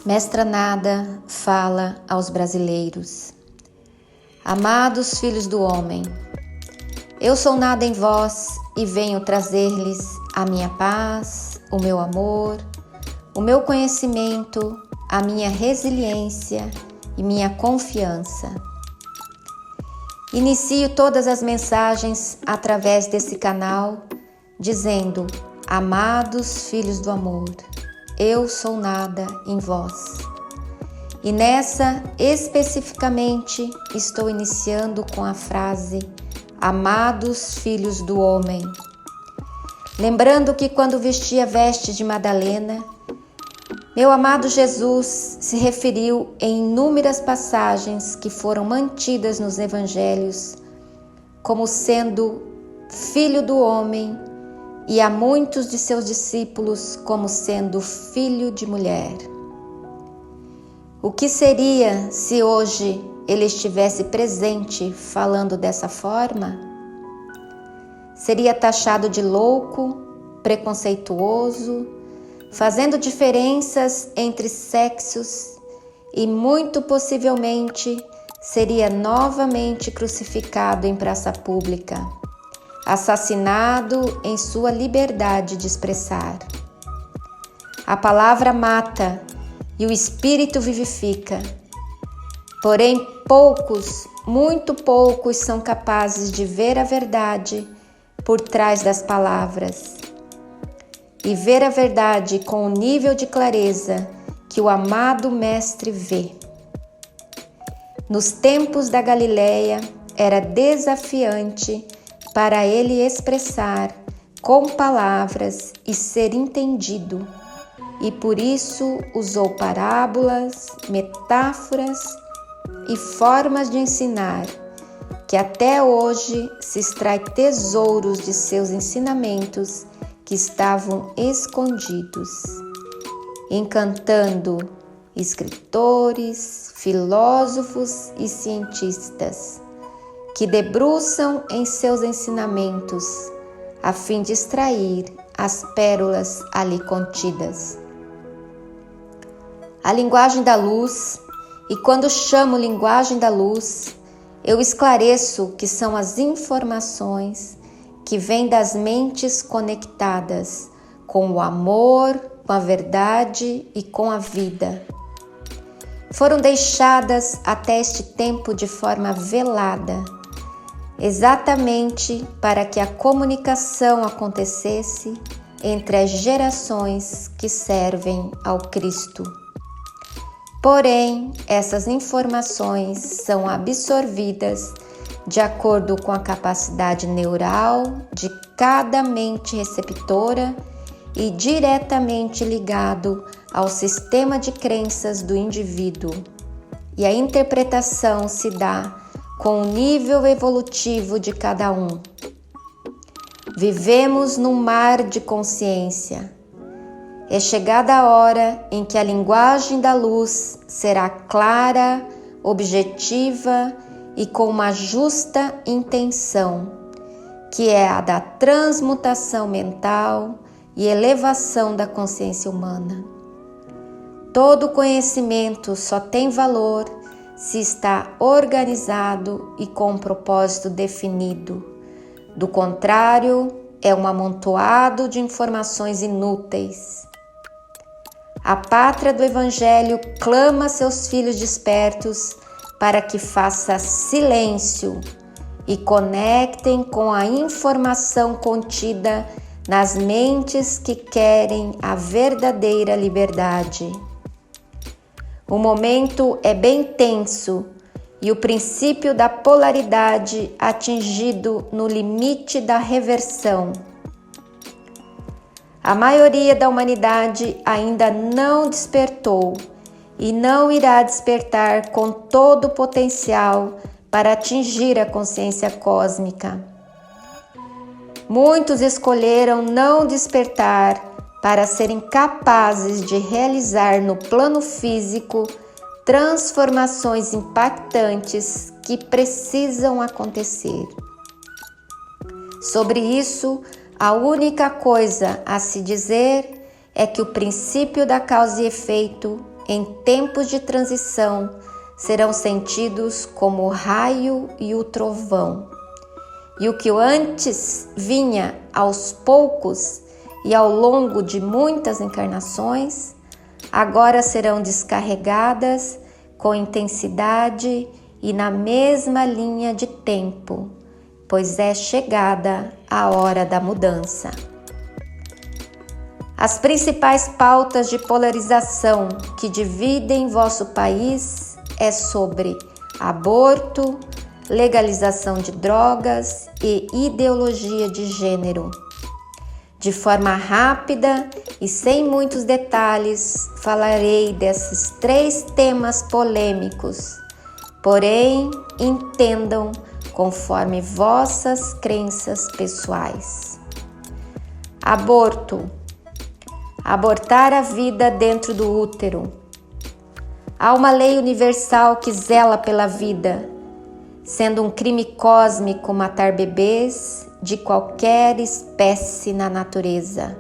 Mestra Nada fala aos brasileiros: amados filhos do homem, eu sou nada em vós e venho trazer-lhes a minha paz, o meu amor, o meu conhecimento, a minha resiliência e minha confiança. Inicio todas as mensagens através desse canal dizendo: amados filhos do amor, eu sou nada em vós. E nessa especificamente estou iniciando com a frase: amados filhos do homem. Lembrando que quando vestia veste de Madalena, meu amado Jesus se referiu em inúmeras passagens que foram mantidas nos evangelhos como sendo filho do homem, e a muitos de seus discípulos como sendo filho de mulher. O que seria se hoje ele estivesse presente falando dessa forma? Seria taxado de louco, preconceituoso, fazendo diferenças entre sexos e muito possivelmente seria novamente crucificado em praça pública, assassinado em sua liberdade de expressar. A palavra mata e o espírito vivifica, porém poucos, muito poucos são capazes de ver a verdade por trás das palavras e ver a verdade com o nível de clareza que o amado Mestre vê. Nos tempos da Galileia era desafiante para ele expressar com palavras e ser entendido, e por isso usou parábolas, metáforas e formas de ensinar, que até hoje se extrai tesouros de seus ensinamentos que estavam escondidos, encantando escritores, filósofos e cientistas, que debruçam em seus ensinamentos, a fim de extrair as pérolas ali contidas. A linguagem da luz, e quando chamo linguagem da luz, eu esclareço que são as informações que vêm das mentes conectadas com o amor, com a verdade e com a vida. Foram deixadas até este tempo de forma velada, exatamente para que a comunicação acontecesse entre as gerações que servem ao Cristo. Porém, essas informações são absorvidas de acordo com a capacidade neural de cada mente receptora e diretamente ligado ao sistema de crenças do indivíduo. E a interpretação se dá com o nível evolutivo de cada um. Vivemos num mar de consciência. É chegada a hora em que a linguagem da luz será clara, objetiva e com uma justa intenção, que é a da transmutação mental e elevação da consciência humana. Todo conhecimento só tem valor se está organizado e com um propósito definido. Do contrário, é um amontoado de informações inúteis. A pátria do Evangelho clama seus filhos despertos para que faça silêncio e conectem com a informação contida nas mentes que querem a verdadeira liberdade. O momento é bem tenso e o princípio da polaridade atingido no limite da reversão. A maioria da humanidade ainda não despertou e não irá despertar com todo o potencial para atingir a consciência cósmica. Muitos escolheram não despertar para serem capazes de realizar no plano físico transformações impactantes que precisam acontecer. Sobre isso, a única coisa a se dizer é que o princípio da causa e efeito em tempos de transição, serão sentidos como o raio e o trovão. E o que antes vinha aos poucos e ao longo de muitas encarnações, agora serão descarregadas com intensidade e na mesma linha de tempo, pois é chegada a hora da mudança. As principais pautas de polarização que dividem vosso país é sobre aborto, legalização de drogas e ideologia de gênero. De forma rápida e sem muitos detalhes, falarei desses 3 temas polêmicos, porém entendam conforme vossas crenças pessoais. Aborto. Abortar a vida dentro do útero. Há uma lei universal que zela pela vida, sendo um crime cósmico matar bebês de qualquer espécie na natureza.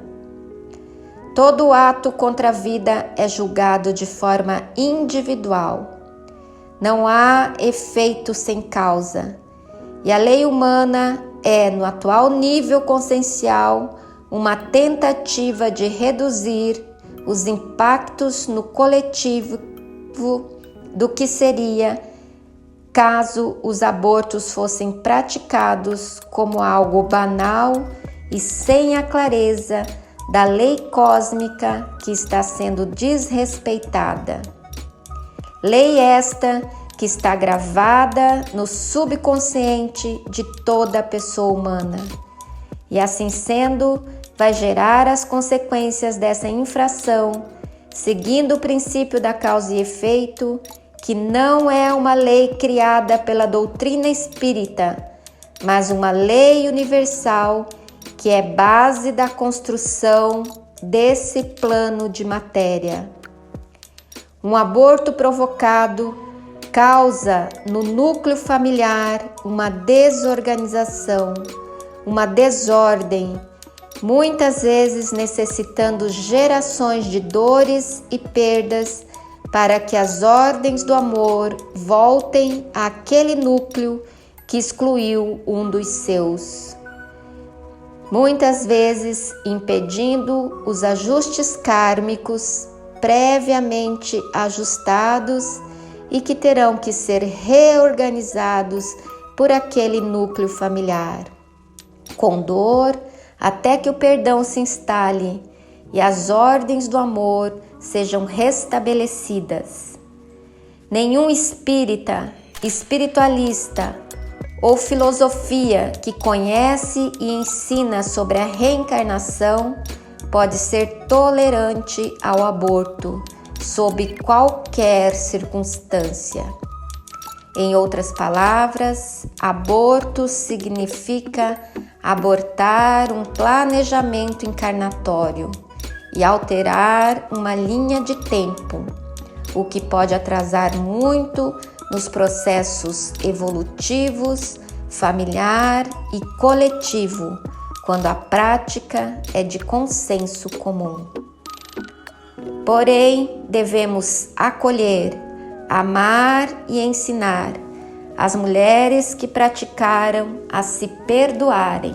Todo ato contra a vida é julgado de forma individual. Não há efeito sem causa. E a lei humana é, no atual nível consciencial, uma tentativa de reduzir os impactos no coletivo do que seria caso os abortos fossem praticados como algo banal e sem a clareza da lei cósmica que está sendo desrespeitada. Lei esta que está gravada no subconsciente de toda pessoa humana. E assim sendo, vai gerar as consequências dessa infração, seguindo o princípio da causa e efeito, que não é uma lei criada pela doutrina espírita, mas uma lei universal que é base da construção desse plano de matéria. Um aborto provocado causa no núcleo familiar uma desorganização, uma desordem, muitas vezes necessitando gerações de dores e perdas para que as ordens do amor voltem àquele núcleo que excluiu um dos seus. Muitas vezes impedindo os ajustes kármicos previamente ajustados e que terão que ser reorganizados por aquele núcleo familiar. Com dor, até que o perdão se instale e as ordens do amor sejam restabelecidas. Nenhum espírita, espiritualista ou filosofia que conhece e ensina sobre a reencarnação pode ser tolerante ao aborto, sob qualquer circunstância. Em outras palavras, aborto significa abortar um planejamento encarnatório e alterar uma linha de tempo, o que pode atrasar muito nos processos evolutivos, familiar e coletivo, quando a prática é de consenso comum. Porém, devemos acolher, amar e ensinar as mulheres que praticaram a se perdoarem,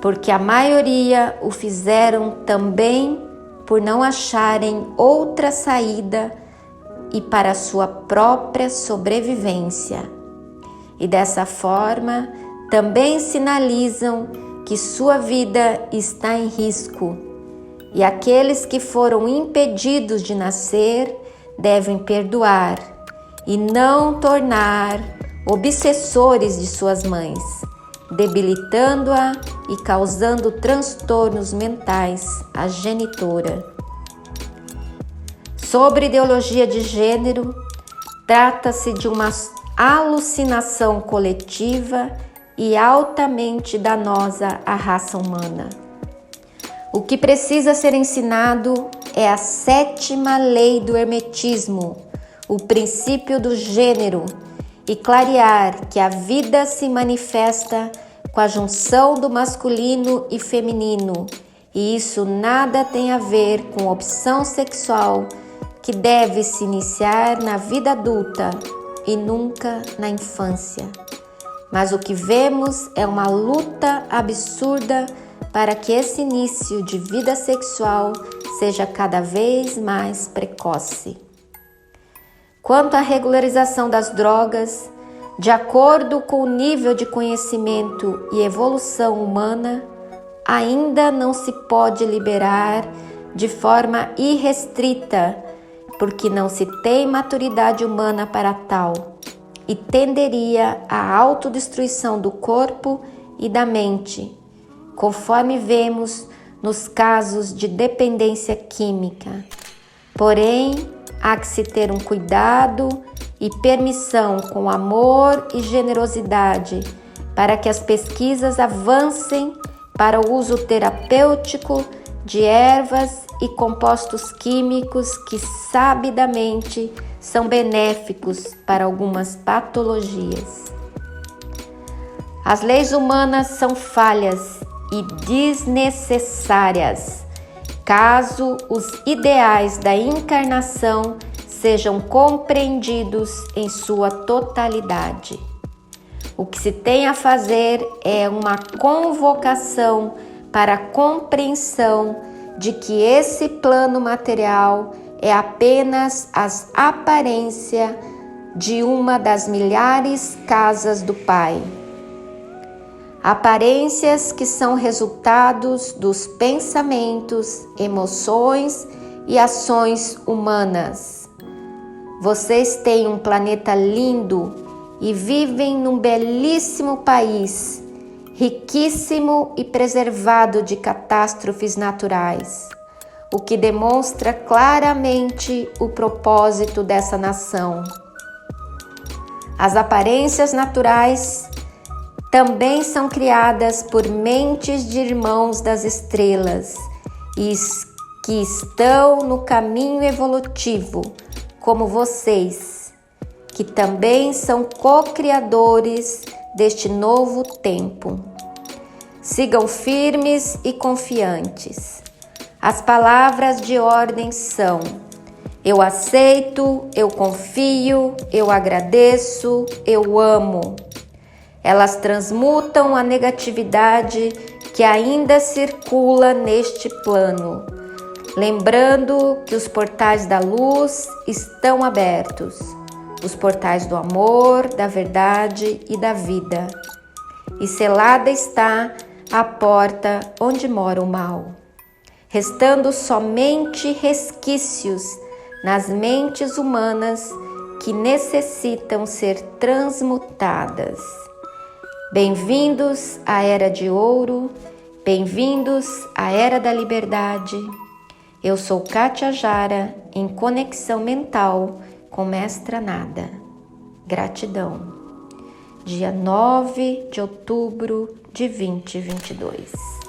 porque a maioria o fizeram também por não acharem outra saída e para sua própria sobrevivência. E dessa forma, também sinalizam que sua vida está em risco, e aqueles que foram impedidos de nascer devem perdoar e não tornar obsessores de suas mães, debilitando-a e causando transtornos mentais à genitora. Sobre ideologia de gênero, trata-se de uma alucinação coletiva e altamente danosa à raça humana. O que precisa ser ensinado é a 7ª lei do hermetismo, o princípio do gênero, e clarear que a vida se manifesta com a junção do masculino e feminino, e isso nada tem a ver com opção sexual, que deve se iniciar na vida adulta e nunca na infância. Mas o que vemos é uma luta absurda para que esse início de vida sexual seja cada vez mais precoce. Quanto à regularização das drogas, de acordo com o nível de conhecimento e evolução humana, ainda não se pode liberar de forma irrestrita, porque não se tem maturidade humana para tal, e tenderia à autodestruição do corpo e da mente, conforme vemos nos casos de dependência química. Porém, há que se ter um cuidado e permissão com amor e generosidade para que as pesquisas avancem para o uso terapêutico de ervas e compostos químicos que sabidamente são benéficos para algumas patologias. As leis humanas são falhas e desnecessárias, caso os ideais da encarnação sejam compreendidos em sua totalidade. O que se tem a fazer é uma convocação para a compreensão de que esse plano material é apenas a aparência de uma das milhares casas do Pai. Aparências que são resultados dos pensamentos, emoções e ações humanas. Vocês têm um planeta lindo e vivem num belíssimo país, riquíssimo e preservado de catástrofes naturais, o que demonstra claramente o propósito dessa nação. As aparências naturais também são criadas por mentes de irmãos das estrelas e que estão no caminho evolutivo, como vocês, que também são co-criadores deste novo tempo. Sigam firmes e confiantes. As palavras de ordem são: eu aceito, eu confio, eu agradeço, eu amo. Elas transmutam a negatividade que ainda circula neste plano, lembrando que os portais da luz estão abertos, os portais do amor, da verdade e da vida. E selada está a porta onde mora o mal, restando somente resquícios nas mentes humanas que necessitam ser transmutadas. Bem-vindos à Era de Ouro, bem-vindos à Era da Liberdade. Eu sou Kátia Jara, em conexão mental com Mestra Nada. Gratidão. Dia 9 de outubro de 2022.